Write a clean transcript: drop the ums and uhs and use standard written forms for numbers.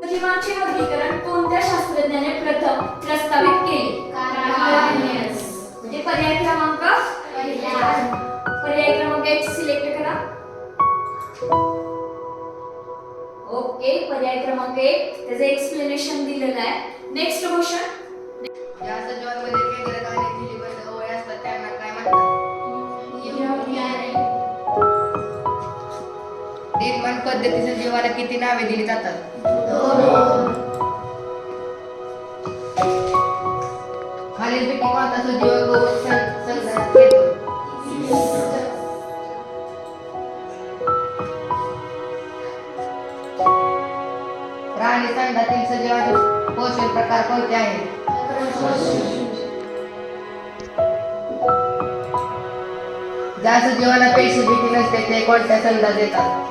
सजीवांचे वर्गीकरण कोणत्या शास्त्रज्ञाने प्रथम प्रस्तावित केले? म्हणजे पर्याय क्रमांक एक सिलेक्ट करा. ओके, पर्याय क्रमांक 1 त्याचे एक्सप्लेनेशन दिलेलं आहे. Next question. या सजीवांमध्ये केंद्रक आणि झिलिबंद ओळी असतात त्यांना काय म्हणतात? निर्माण पद्धतीच्या जीवाला किती नावे दिली जातात? खालीलपैकी कोणता सजीव गवत संग्रहात घेतो? प्राणी संघातील सजीवाचे पोषण प्रकार कोणते आहेत? ज्या सजीवाला पेशी भीती नसते ते कोणत्या संघात येतात?